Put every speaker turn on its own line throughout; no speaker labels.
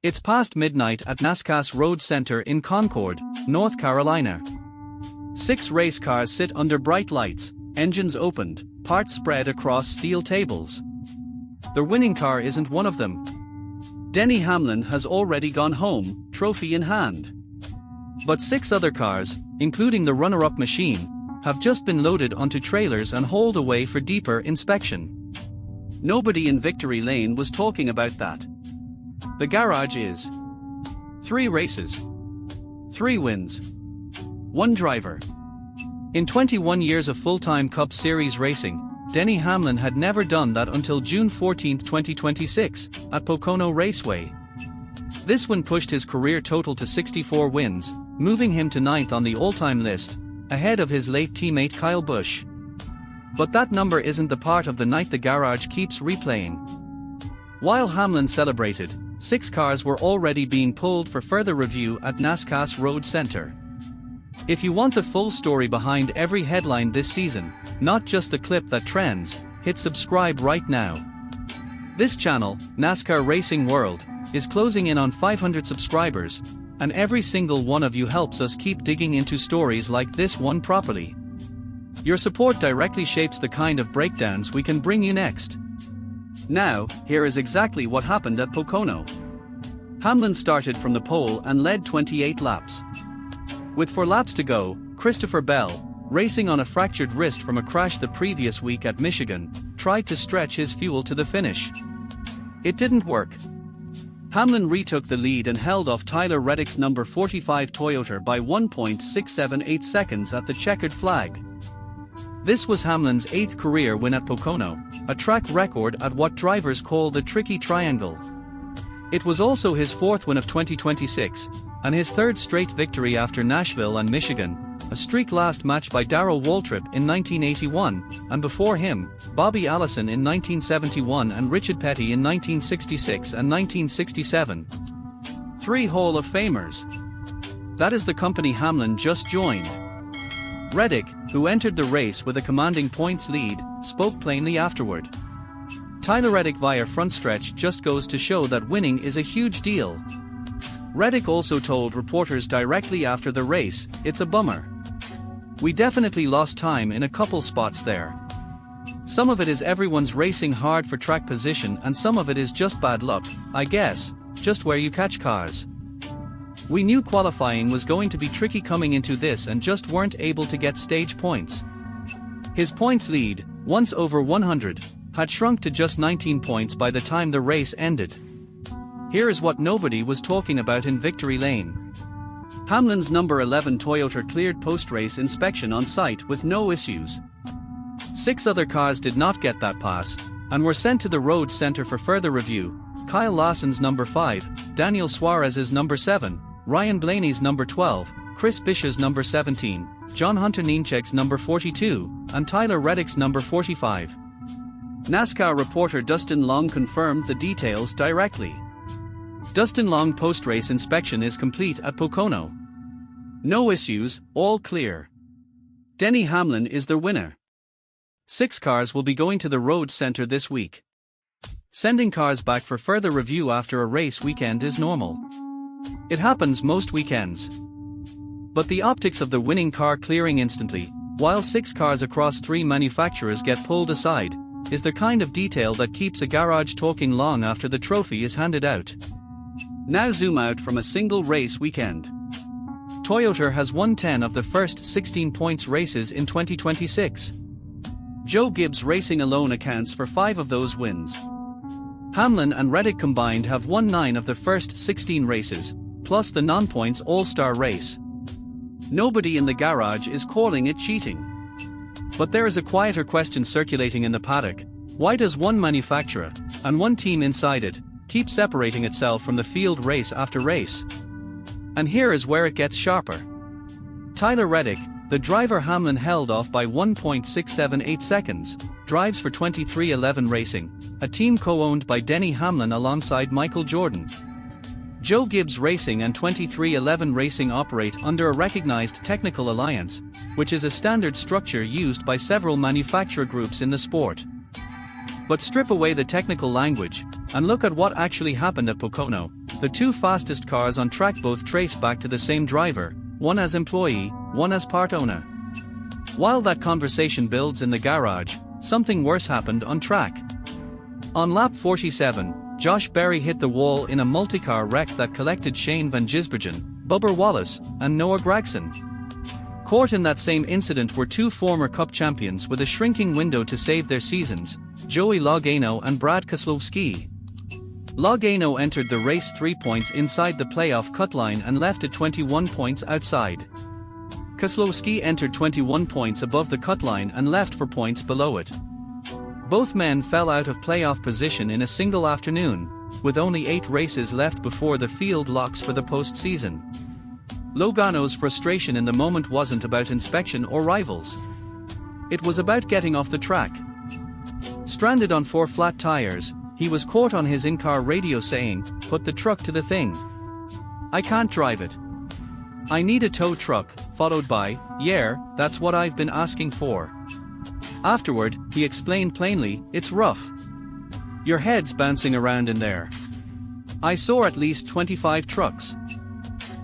It's past midnight at NASCAR Road Center in Concord, North Carolina. 6 race cars sit under bright lights, engines opened, parts spread across steel tables. The winning car isn't one of them. Denny Hamlin has already gone home, trophy in hand. But 6 other cars, including the runner-up machine, have just been loaded onto trailers and hauled away for deeper inspection. Nobody in victory lane was talking about that. The garage is 3 races, 3 wins, 1 driver. In 21 years of full-time Cup Series racing, Denny Hamlin had never done that until June 14, 2026, at Pocono Raceway. This win pushed his career total to 64 wins, moving him to 9th on the all-time list, ahead of his late teammate Kyle Busch. But that number isn't the part of the night the garage keeps replaying. While Hamlin celebrated, 6 cars were already being pulled for further review at NASCAR Road Center. If you want the full story behind every headline this season, not just the clip that trends, hit subscribe right now. This channel, NASCAR Racing World, is closing in on 500 subscribers, and every single one of you helps us keep digging into stories like this one properly. Your support directly shapes the kind of breakdowns we can bring you next. Now, here is exactly what happened at Pocono. Hamlin started from the pole and led 28 laps. With 4 laps to go, Christopher Bell, racing on a fractured wrist from a crash the previous week at Michigan, tried to stretch his fuel to the finish. It didn't work. Hamlin retook the lead and held off Tyler Reddick's number 45 Toyota by 1.678 seconds at the checkered flag. This was Hamlin's 8th career win at Pocono, a track record at what drivers call the tricky triangle. It was also his 4th win of 2026, and his 3rd straight victory after Nashville and Michigan, a streak last matched by Darrell Waltrip in 1981, and before him, Bobby Allison in 1971 and Richard Petty in 1966 and 1967. 3 Hall of Famers. That is the company Hamlin just joined. Reddick, who entered the race with a commanding points lead, spoke plainly afterward. Tyler Reddick via front stretch just goes to show that winning is a huge deal. Reddick also told reporters directly after the race, "It's a bummer. We definitely lost time in a couple spots there. Some of it is everyone's racing hard for track position and some of it is just bad luck, I guess, just where you catch cars. We knew qualifying was going to be tricky coming into this and just weren't able to get stage points." His points lead, once over 100, had shrunk to just 19 points by the time the race ended. Here is what nobody was talking about in victory lane. Hamlin's number 11 Toyota cleared post-race inspection on site with no issues. 6 other cars did not get that pass, and were sent to the road center for further review. Kyle Larson's number 5, Daniel Suarez's number 7, Ryan Blaney's number 12, Chris Bish's number 17, John Hunter Nemechek's number 42, and Tyler Reddick's number 45. NASCAR reporter Dustin Long confirmed the details directly. Dustin Long post-race inspection is complete at Pocono. No issues, all clear. Denny Hamlin is the winner. 6 cars will be going to the road center this week. Sending cars back for further review after a race weekend is normal. It happens most weekends. But the optics of the winning car clearing instantly, while 6 cars across 3 manufacturers get pulled aside, is the kind of detail that keeps a garage talking long after the trophy is handed out. Now zoom out from a single race weekend. Toyota has won 10 of the first 16 points races in 2026. Joe Gibbs Racing alone accounts for 5 of those wins. Hamlin and Reddick combined have won 9 of the first 16 races, plus the non-points All-Star race. Nobody in the garage is calling it cheating. But there is a quieter question circulating in the paddock: why does one manufacturer, and one team inside it, keep separating itself from the field race after race? And here is where it gets sharper. Tyler Reddick, the driver Hamlin held off by 1.678 seconds, drives for 23XI Racing, a team co-owned by Denny Hamlin alongside Michael Jordan. Joe Gibbs Racing and 23XI Racing operate under a recognized technical alliance, which is a standard structure used by several manufacturer groups in the sport. But strip away the technical language, and look at what actually happened at Pocono. The two fastest cars on track both trace back to the same driver, one as employee, one as part owner. While that conversation builds in the garage, something worse happened on track. On lap 47, Josh Berry hit the wall in a multi-car wreck that collected Shane Van Gisbergen, Bubba Wallace, and Noah Gragson. Caught in that same incident were two former Cup champions with a shrinking window to save their seasons, Joey Logano and Brad Keselowski. Logano entered the race 3 points inside the playoff cut line and left at 21 points outside. Keselowski entered 21 points above the cut line and left for points below it. Both men fell out of playoff position in a single afternoon, with only 8 races left before the field locks for the postseason. Logano's frustration in the moment wasn't about inspection or rivals. It was about getting off the track. Stranded on 4 flat tires, he was caught on his in-car radio saying, "Put the truck to the thing. I can't drive it. I need a tow truck," followed by, "Yeah, that's what I've been asking for." Afterward, he explained plainly, "It's rough. Your head's bouncing around in there. I saw at least 25 trucks.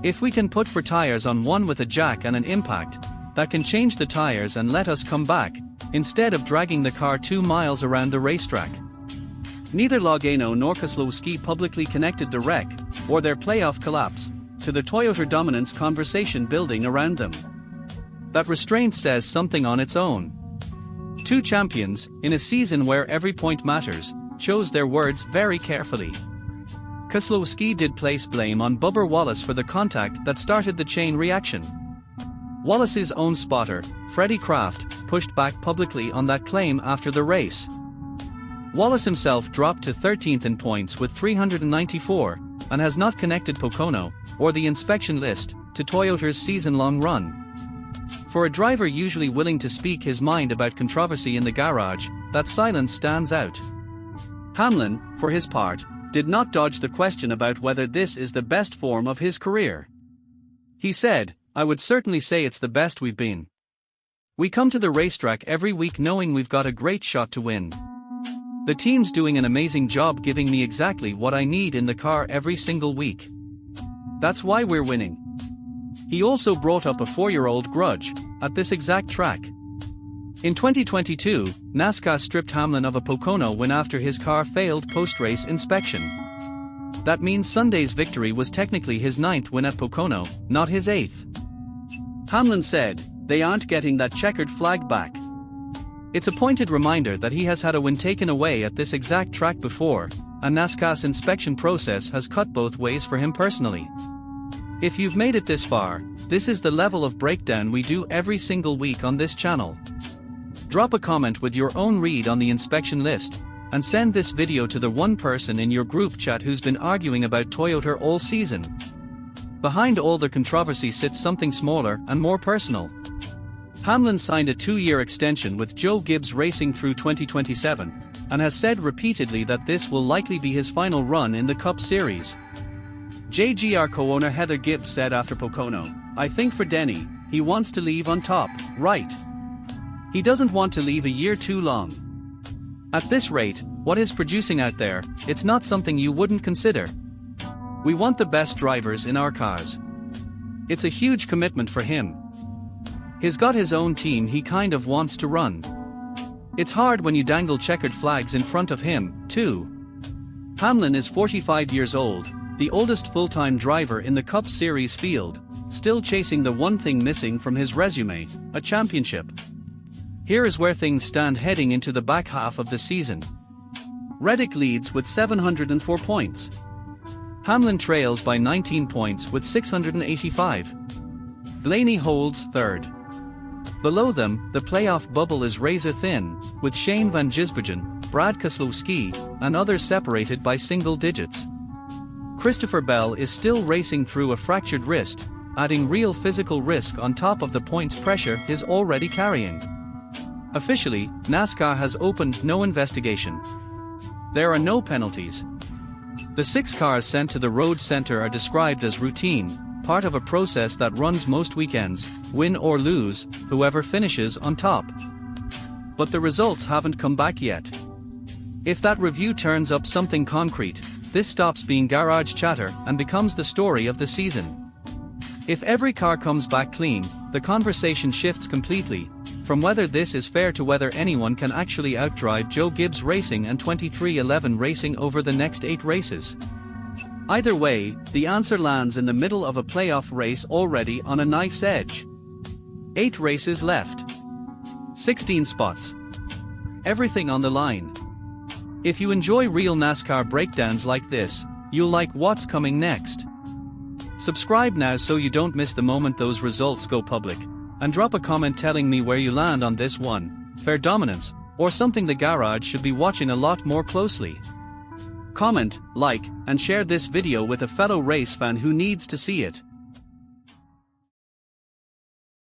If we can put 4 tires on one with a jack and an impact, that can change the tires and let us come back, instead of dragging the car 2 miles around the racetrack." Neither Logano nor Keselowski publicly connected the wreck, or their playoff collapse, to the Toyota dominance conversation building around them. That restraint says something on its own. Two champions, in a season where every point matters, chose their words very carefully. Keselowski did place blame on Bubba Wallace for the contact that started the chain reaction. Wallace's own spotter, Freddie Kraft, pushed back publicly on that claim after the race. Wallace himself dropped to 13th in points with 394, and has not connected Pocono, or the inspection list, to Toyota's season-long run. For a driver usually willing to speak his mind about controversy in the garage, that silence stands out. Hamlin, for his part, did not dodge the question about whether this is the best form of his career. He said, "I would certainly say it's the best we've been. We come to the racetrack every week knowing we've got a great shot to win. The team's doing an amazing job giving me exactly what I need in the car every single week. That's why we're winning." He also brought up a 4-year-old grudge, at this exact track. In 2022, NASCAR stripped Hamlin of a Pocono win after his car failed post-race inspection. That means Sunday's victory was technically his 9th win at Pocono, not his 8th. Hamlin said, "They aren't getting that checkered flag back." It's a pointed reminder that he has had a win taken away at this exact track before, and NASCAR's inspection process has cut both ways for him personally. If you've made it this far, this is the level of breakdown we do every single week on this channel. Drop a comment with your own read on the inspection list, and send this video to the one person in your group chat who's been arguing about Toyota all season. Behind all the controversy sits something smaller and more personal. Hamlin signed a 2-year extension with Joe Gibbs Racing through 2027, and has said repeatedly that this will likely be his final run in the Cup Series. JGR co-owner Heather Gibbs said after Pocono, "I think for Denny, he wants to leave on top, right? He doesn't want to leave a year too long. At this rate, what is producing out there, it's not something you wouldn't consider. We want the best drivers in our cars. It's a huge commitment for him. He's got his own team he kind of wants to run. It's hard when you dangle checkered flags in front of him, too." Hamlin is 45 years old, the oldest full-time driver in the Cup Series field, still chasing the one thing missing from his resume, a championship. Here is where things stand heading into the back half of the season. Reddick leads with 704 points. Hamlin trails by 19 points with 685. Blaney holds third. Below them, the playoff bubble is razor thin, with Shane Van Gisbergen, Brad Keselowski, and others separated by single digits. Christopher Bell is still racing through a fractured wrist, adding real physical risk on top of the points pressure he's already carrying. Officially, NASCAR has opened no investigation. There are no penalties. The 6 cars sent to the road center are described as routine, part of a process that runs most weekends, win or lose, whoever finishes on top. But the results haven't come back yet. If that review turns up something concrete, this stops being garage chatter and becomes the story of the season. If every car comes back clean, the conversation shifts completely, from whether this is fair to whether anyone can actually outdrive Joe Gibbs Racing and 23XI Racing over the next 8 races. Either way, the answer lands in the middle of a playoff race already on a knife's edge. 8 races left. 16 spots. Everything on the line. If you enjoy real NASCAR breakdowns like this, you'll like what's coming next. Subscribe now so you don't miss the moment those results go public, and drop a comment telling me where you land on this one, fair dominance, or something the garage should be watching a lot more closely. Comment, like, and share this video with a fellow race fan who needs to see it.